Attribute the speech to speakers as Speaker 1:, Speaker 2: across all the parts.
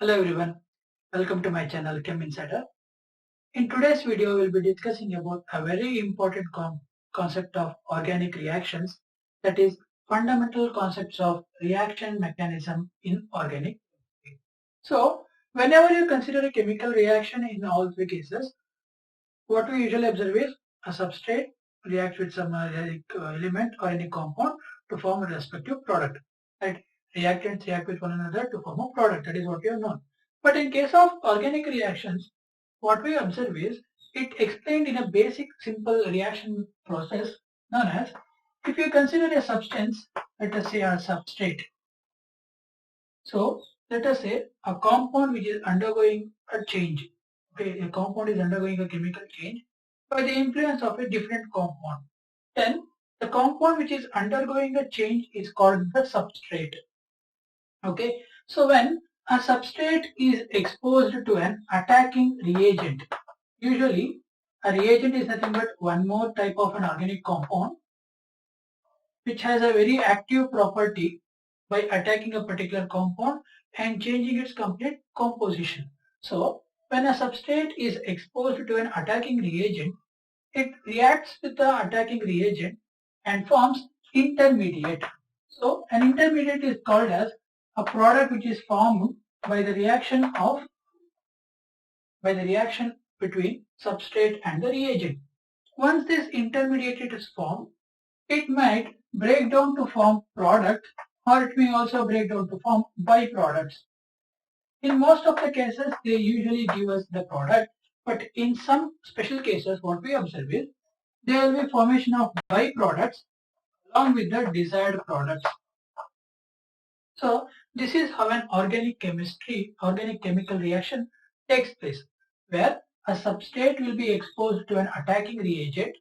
Speaker 1: Hello everyone, welcome to my channel Chem Insider. In today's video, we'll be discussing about a very important concept of organic reactions, that is fundamental concepts of reaction mechanism in organic chemistry. So, whenever you consider a chemical reaction in all three cases, what we usually observe is a substrate reacts with some element or any compound to form a respective product. Right? Reactants react with one another to form a product. That is what we have known. But in case of organic reactions, what we observe is it explained in a basic simple reaction process known as, if you consider a substance, let us say a substrate. So let us say a compound which is undergoing a change. Okay, a compound is undergoing a chemical change by the influence of a different compound. Then the compound which is undergoing a change is called the substrate. Okay, so when a substrate is exposed to an attacking reagent, usually a reagent is nothing but one more type of an organic compound which has a very active property by attacking a particular compound and changing its complete composition. So when a substrate is exposed to an attacking reagent, it reacts with the attacking reagent and forms intermediate. So an intermediate is called as a product which is formed by the reaction between substrate and the reagent. Once this intermediate is formed, it might break down to form product, or it may also break down to form byproducts. In most of the cases, they usually give us the product, but in some special cases, what we observe is there will be formation of byproducts along with the desired products. So this is how an organic chemical reaction takes place, where a substrate will be exposed to an attacking reagent.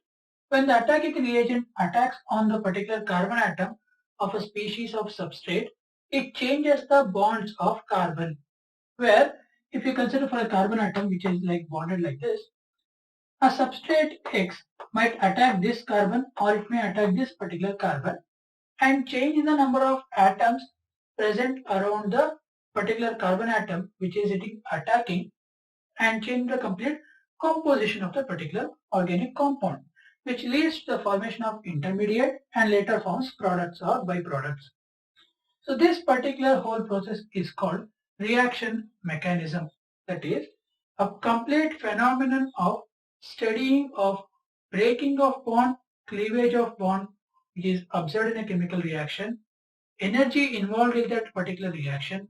Speaker 1: When the attacking reagent attacks on the particular carbon atom of a species of substrate, it changes the bonds of carbon. Where if you consider for a carbon atom which is like bonded like this, a substrate X might attack this carbon or it may attack this particular carbon and change the number of atoms present around the particular carbon atom which is attacking and change the complete composition of the particular organic compound, which leads to the formation of intermediate and later forms products or byproducts. So this particular whole process is called reaction mechanism. That is a complete phenomenon of studying of breaking of bond, cleavage of bond, which is observed in a chemical reaction, energy involved in that particular reaction,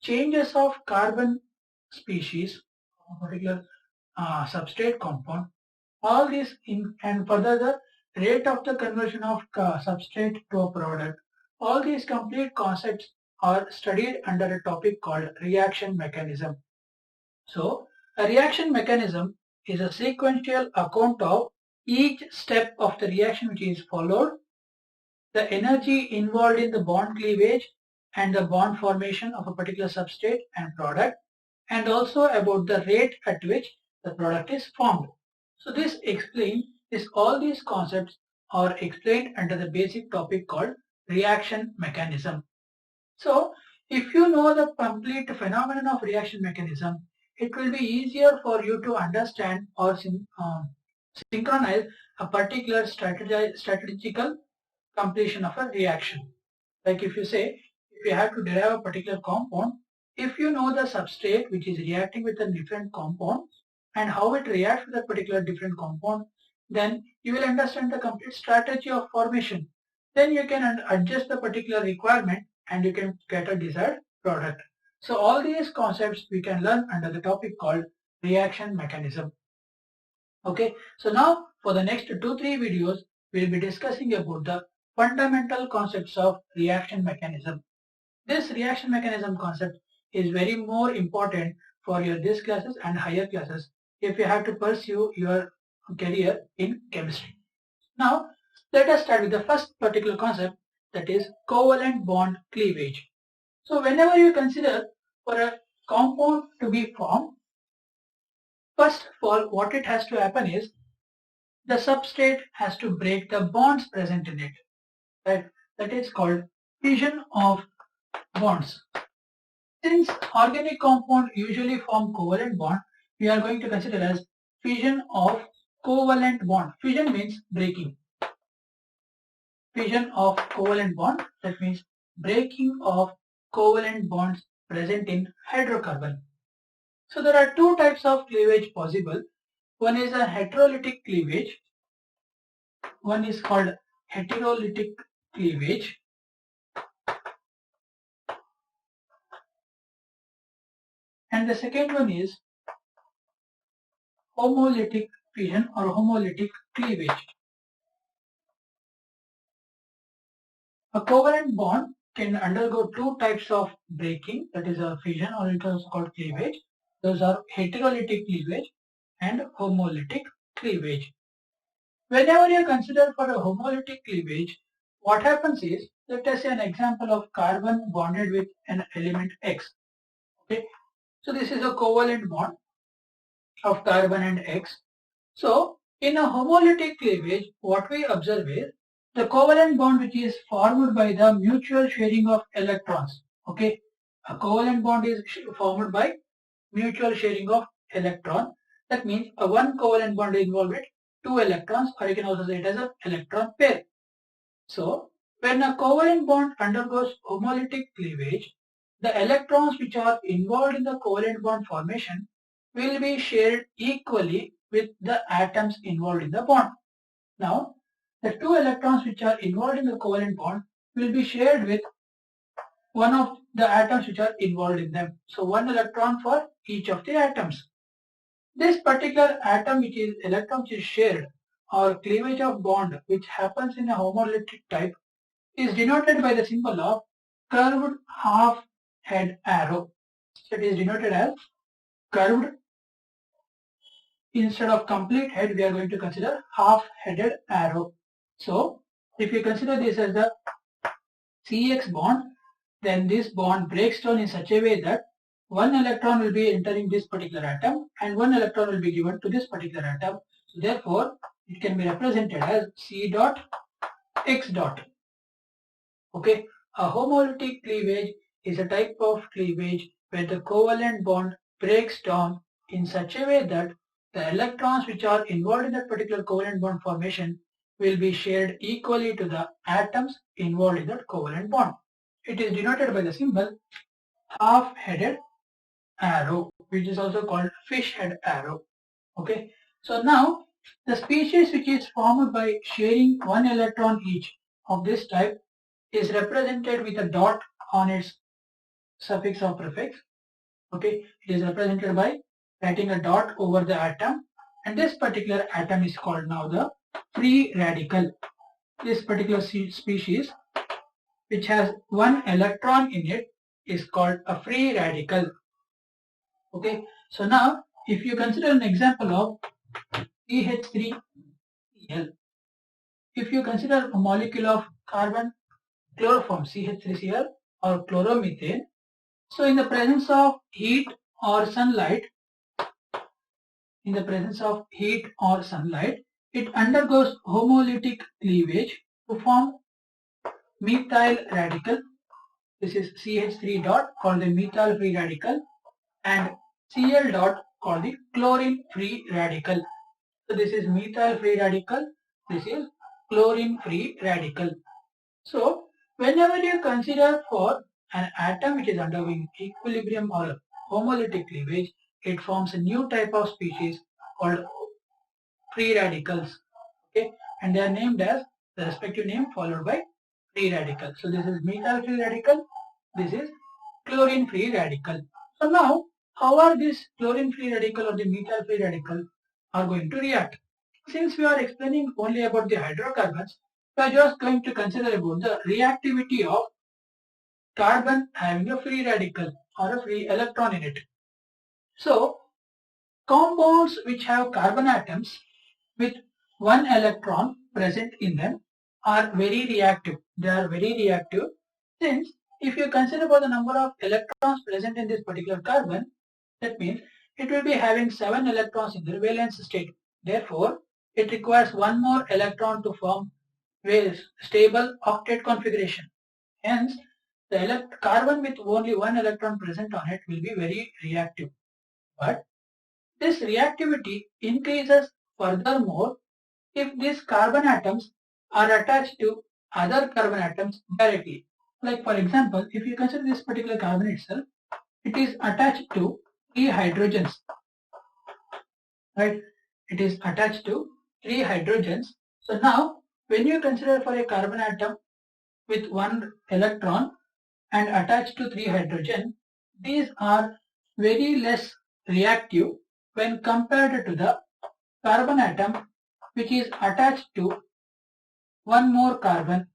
Speaker 1: changes of carbon species of a particular substrate compound, all these and further the rate of the conversion of substrate to a product. All these complete concepts are studied under a topic called reaction mechanism. So a reaction mechanism is a sequential account of each step of the reaction which is followed, the energy involved in the bond cleavage and the bond formation of a particular substrate and product, and also about the rate at which the product is formed. So all these concepts are explained under the basic topic called reaction mechanism. So if you know the complete phenomenon of reaction mechanism, it will be easier for you to understand or synchronize a particular strategical completion of a reaction. Like if you have to derive a particular compound, if you know the substrate which is reacting with a different compound and how it reacts with a particular different compound, then you will understand the complete strategy of formation. Then you can adjust the particular requirement and you can get a desired product. So all these concepts we can learn under the topic called reaction mechanism. Okay, so now for the next 2-3 videos, we'll be discussing about the fundamental concepts of reaction mechanism. This reaction mechanism concept is very more important for your this classes and higher classes if you have to pursue your career in chemistry. Now, let us start with the first particular concept, that is covalent bond cleavage. So whenever you consider for a compound to be formed, first of all, what it has to happen is the substrate has to break the bonds present in it. Right? That is called fission of bonds. Since organic compound usually form covalent bond, we are going to consider as fission of covalent bond. Fission means breaking. Fission of covalent bond, that means breaking of covalent bonds present in hydrocarbon. So there are two types of cleavage possible. One is a heterolytic cleavage. One is called heterolytic cleavage. And the second one is homolytic fission or homolytic cleavage. A covalent bond can undergo two types of breaking, that is a fission or it is called cleavage. Those are heterolytic cleavage and homolytic cleavage. Whenever you consider for a homolytic cleavage, what happens is, let us say an example of carbon bonded with an element X. Okay, so this is a covalent bond of carbon and X. So in a homolytic cleavage, what we observe is the covalent bond which is formed by the mutual sharing of electrons. Okay, a covalent bond is formed by mutual sharing of electron. That means a one covalent bond is involved with two electrons, or you can also say it as an electron pair. So when a covalent bond undergoes homolytic cleavage, the electrons which are involved in the covalent bond formation will be shared equally with the atoms involved in the bond. Now, the two electrons which are involved in the covalent bond will be shared with one of the atoms which are involved in them. So one electron for each of the atoms. This particular atom which is electron which is shared or cleavage of bond which happens in a homolytic type is denoted by the symbol of curved half head arrow. So it is denoted as curved. Instead of complete head, we are going to consider half-headed arrow. So if you consider this as the CX bond, then this bond breaks down in such a way that one electron will be entering this particular atom and one electron will be given to this particular atom. So therefore, it can be represented as C dot X dot. Okay, a homolytic cleavage is a type of cleavage where the covalent bond breaks down in such a way that the electrons which are involved in that particular covalent bond formation will be shared equally to the atoms involved in that covalent bond. It is denoted by the symbol half-headed arrow, which is also called fish head arrow. Okay, so now the species which is formed by sharing one electron each of this type is represented with a dot on its suffix or prefix. Okay, it is represented by writing a dot over the atom, and this particular atom is called now the free radical. This particular species which has one electron in it is called a free radical. Okay, so now if you consider an example of CH3Cl, if you consider a molecule of carbon chloroform CH3Cl or chloromethane, so in the presence of heat or sunlight, it undergoes homolytic cleavage to form methyl radical. This is CH3 dot called the methyl free radical and Cl dot called the chlorine free radical. So this is methyl free radical, this is chlorine free radical. So whenever you consider for an atom which is undergoing equilibrium or homolytic cleavage, it forms a new type of species called free radicals. Okay, and they are named as the respective name followed by free radical. So this is methyl free radical, this is chlorine free radical. So now, how are these chlorine free radical or the methyl free radical are going to react? Since we are explaining only about the hydrocarbons, we are just going to consider about the reactivity of carbon having a free radical or a free electron in it. So, compounds which have carbon atoms with one electron present in them are very reactive. They are very reactive since if you consider about the number of electrons present in this particular carbon, that means it will be having 7 electrons in their valence state. Therefore, it requires one more electron to form a stable octet configuration. Hence, the carbon with only one electron present on it will be very reactive. But this reactivity increases furthermore if these carbon atoms are attached to other carbon atoms directly. Like for example, if you consider this particular carbon itself, it is attached to 3 hydrogens, right? It is attached to 3 hydrogens. So now when you consider for a carbon atom with one electron and attached to 3 hydrogen, these are very less reactive when compared to the carbon atom which is attached to one more carbon.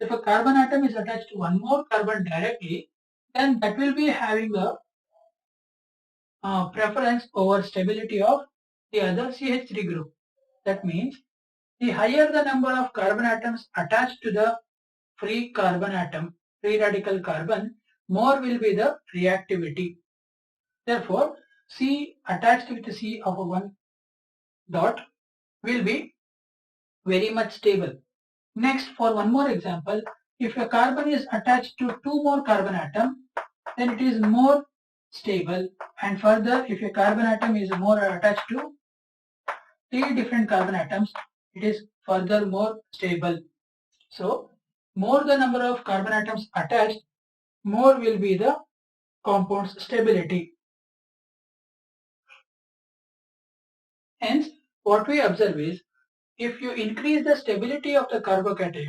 Speaker 1: If a carbon atom is attached to one more carbon directly, then that will be having a preference over stability of the other CH3 group. That means the higher the number of carbon atoms attached to the free carbon atom, free radical carbon, more will be the reactivity. Therefore, C attached with C of 1 dot will be very much stable. Next, for one more example, if a carbon is attached to 2 more carbon atoms, then it is more stable. And further, if a carbon atom is more attached to 3 different carbon atoms, it is further more stable. So, more the number of carbon atoms attached, more will be the compound's stability. Hence, what we observe is, if you increase the stability of the carbocation,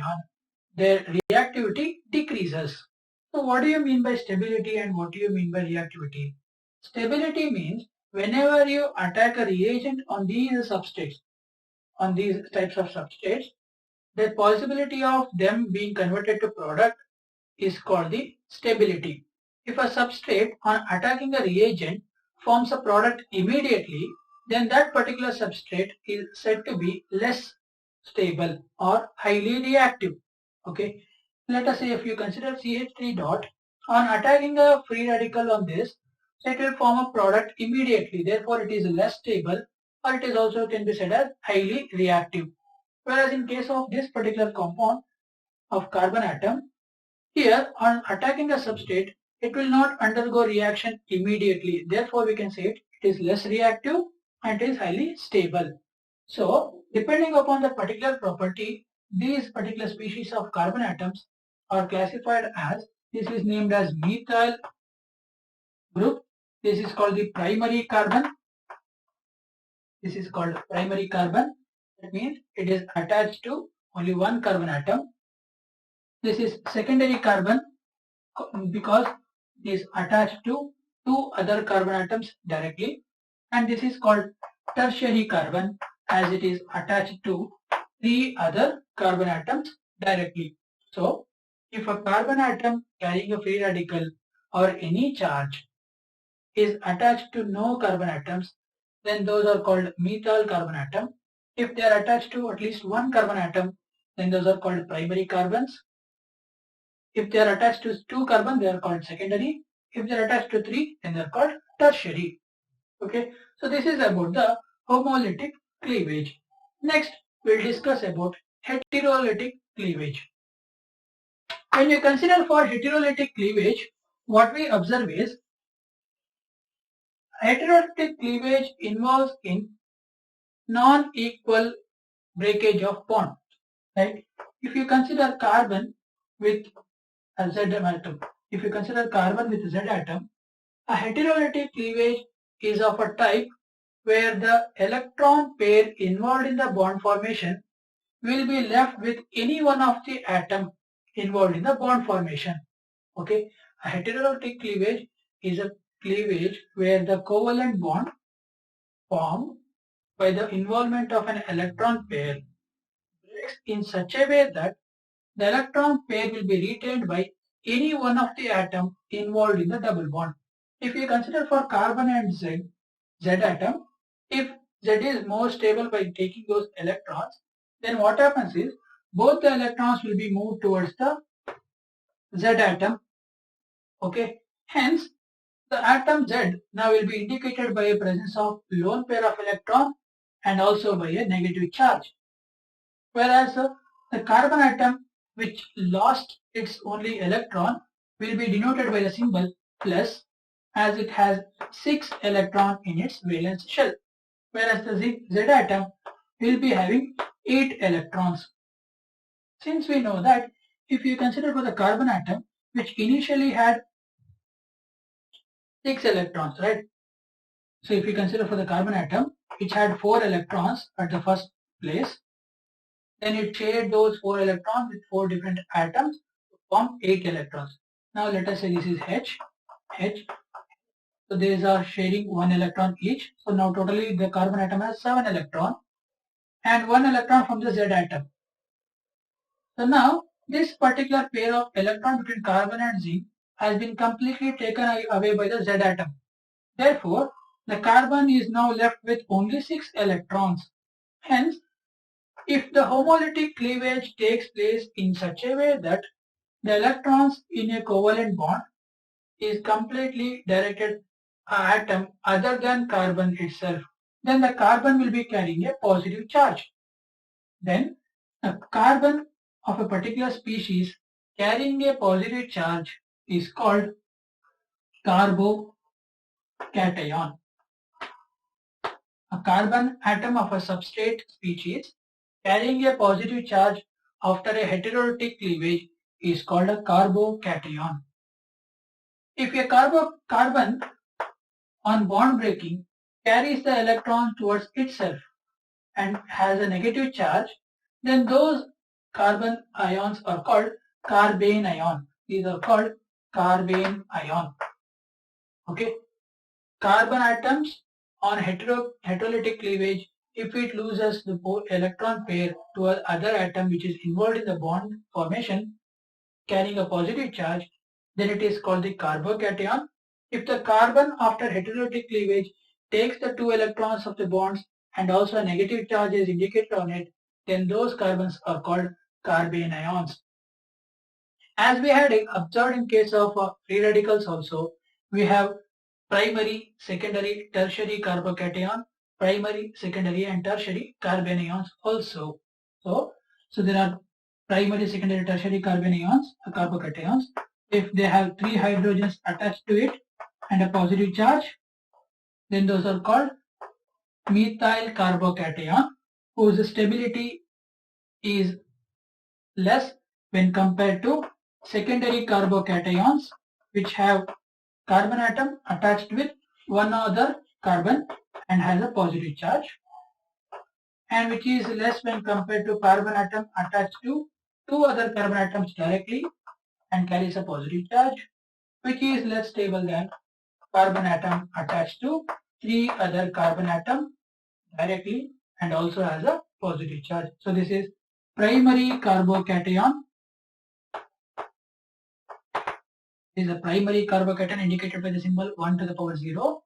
Speaker 1: their reactivity decreases. So what do you mean by stability and what do you mean by reactivity? Stability means whenever you attack a reagent on these substrates, on these types of substrates, the possibility of them being converted to product is called the stability. If a substrate on attacking a reagent forms a product immediately, then that particular substrate is said to be less stable or highly reactive. Okay. Let us say if you consider CH3 dot, on attacking a free radical on this, so it will form a product immediately. Therefore, it is less stable, or it is also can be said as highly reactive. Whereas in case of this particular compound of carbon atom, here on attacking a substrate, it will not undergo reaction immediately. Therefore, we can say it is less reactive and it is highly stable. So, depending upon the particular property, these particular species of carbon atoms are classified as, this is named as methyl group. This is called the primary carbon. This is called primary carbon. That means it is attached to only one carbon atom. This is secondary carbon because it is attached to 2 other carbon atoms directly. And this is called tertiary carbon as it is attached to 3 other carbon atoms directly. So, if a carbon atom carrying a free radical or any charge is attached to no carbon atoms, then those are called methyl carbon atom. If they are attached to at least one carbon atom, then those are called primary carbons. If they are attached to 2 carbon, they are called secondary. If they are attached to 3, then they are called tertiary. Okay, so this is about the homolytic cleavage. Next, we'll discuss about heterolytic cleavage. When you consider for heterolytic cleavage, what we observe is heterolytic cleavage involves in non-equal breakage of bond. Right? If you consider carbon with a Z atom, if you consider carbon with Z atom, a heterolytic cleavage is of a type where the electron pair involved in the bond formation will be left with any one of the atom involved in the bond formation. Okay, a heterolytic cleavage is a cleavage where the covalent bond formed by the involvement of an electron pair breaks in such a way that the electron pair will be retained by any one of the atom involved in the double bond. If we consider for carbon and Z atom, if Z is more stable by taking those electrons, then what happens is both the electrons will be moved towards the Z atom. Okay, hence the atom Z now will be indicated by a presence of lone pair of electron and also by a negative charge. Whereas the carbon atom which lost its only electron will be denoted by the symbol plus, as it has 6 electrons in its valence shell, whereas the Z atom will be having 8 electrons. Since we know that if you consider for the carbon atom, which initially had 6 electrons, right? So if you consider for the carbon atom, which had 4 electrons at the first place, then it shared those 4 electrons with 4 different atoms to form 8 electrons. Now let us say this is H. So these are sharing 1 electron each. So now totally the carbon atom has 7 electrons and 1 electron from the Z atom. So now this particular pair of electrons between carbon and zinc has been completely taken away by the Z atom. Therefore, the carbon is now left with only 6 electrons. Hence, if the homolytic cleavage takes place in such a way that the electrons in a covalent bond is completely directed at atom other than carbon itself, then the carbon will be carrying a positive charge. Then a carbon of a particular species carrying a positive charge is called carbocation. A carbon atom of a substrate species carrying a positive charge after a heterolytic cleavage is called a carbocation. If a carbon on bond breaking carries the electron towards itself and has a negative charge, then those carbon ions are called carbene ion. These are called carbene ion. Okay. Carbon atoms on heterolytic cleavage, if it loses the electron pair to another atom which is involved in the bond formation carrying a positive charge, then it is called the carbocation. If the carbon after heterolytic cleavage takes the 2 electrons of the bonds and also a negative charge is indicated on it, then those carbons are called carbene ions. As we had observed in case of free radicals also, we have primary, secondary, tertiary carbocation, primary, secondary and tertiary carbene ions also. So there are primary, secondary, tertiary carbene ions, carbocations. If they have 3 hydrogens attached to it and a positive charge, then those are called methyl carbocation, whose stability is less when compared to secondary carbocations, which have carbon atom attached with one other carbon and has a positive charge, and which is less when compared to carbon atom attached to 2 other carbon atoms directly and carries a positive charge, which is less stable than carbon atom attached to 3 other carbon atoms directly and also has a positive charge. So this is primary carbocation. This is a primary carbocation indicated by the symbol 1 to the power 0.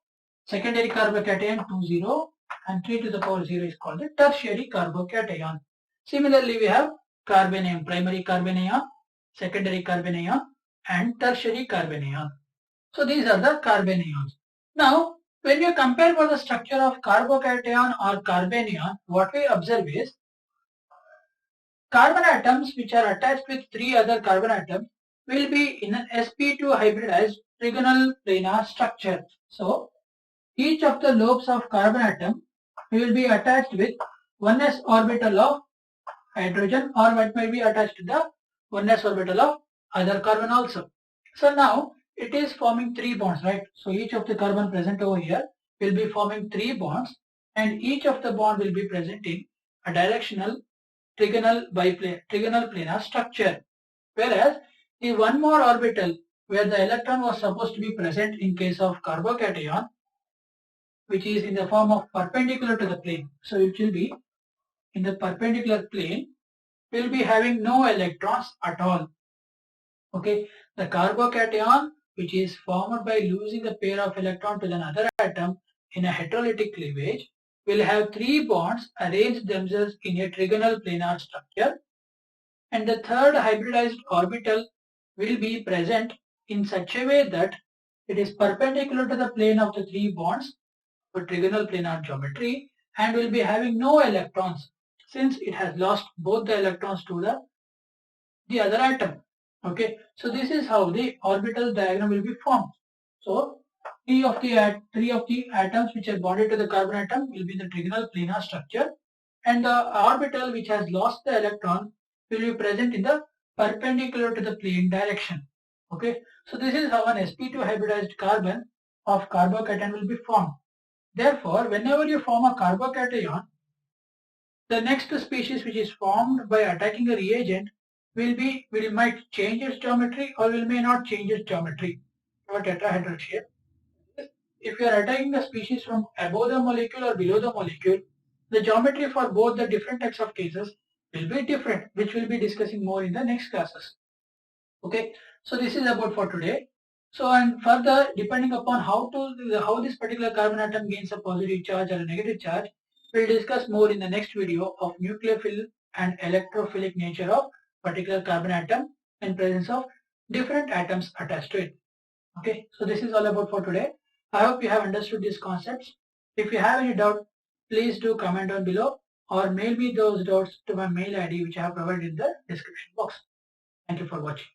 Speaker 1: Secondary carbocation 2, 0 and 3 to the power 0 is called the tertiary carbocation. Similarly, we have carbene ion, primary carbene ion, secondary carbene ion and tertiary carbene ion. So these are the carbene ions. Now, when you compare for the structure of carbocation or carbene ion, what we observe is carbon atoms which are attached with 3 other carbon atoms will be in an sp2 hybridized trigonal planar structure. So each of the lobes of carbon atom will be attached with 1s orbital of hydrogen, or what may be attached to the 1s orbital of other carbon also. So now it is forming 3 bonds, right? So each of the carbon present over here will be forming 3 bonds, and each of the bond will be present in a directional trigonal planar structure. Whereas the one more orbital where the electron was supposed to be present in case of carbocation, which is in the form of perpendicular to the plane. So it will be in the perpendicular plane, will be having no electrons at all. Okay, the carbocation, which is formed by losing the pair of electron to another atom in a heterolytic cleavage, will have 3 bonds arranged themselves in a trigonal planar structure, and the third hybridized orbital will be present in such a way that it is perpendicular to the plane of the 3 bonds for trigonal planar geometry and will be having no electrons, since it has lost both the electrons to the other atom. Okay, so this is how the orbital diagram will be formed. So three of the atoms which are bonded to the carbon atom will be in the trigonal planar structure, and the orbital which has lost the electron will be present in the perpendicular to the plane direction. Okay, so this is how an sp2 hybridized carbon of carbocation will be formed. Therefore, whenever you form a carbocation, the next species which is formed by attacking a reagent might change its geometry or may not change its geometry to a tetrahedral shape. If you are attacking a species from above the molecule or below the molecule, the geometry for both the different types of cases will be different, which we'll be discussing more in the next classes. Okay, so this is about for today. So, and further, depending upon how this particular carbon atom gains a positive charge or a negative charge, we'll discuss more in the next video of nucleophilic and electrophilic nature of particular carbon atom in presence of different atoms attached to it. Okay, so this is all about for today. I hope you have understood these concepts. If you have any doubt, please do comment down below or mail me those doubts to my mail ID which I have provided in the description box. Thank you for watching.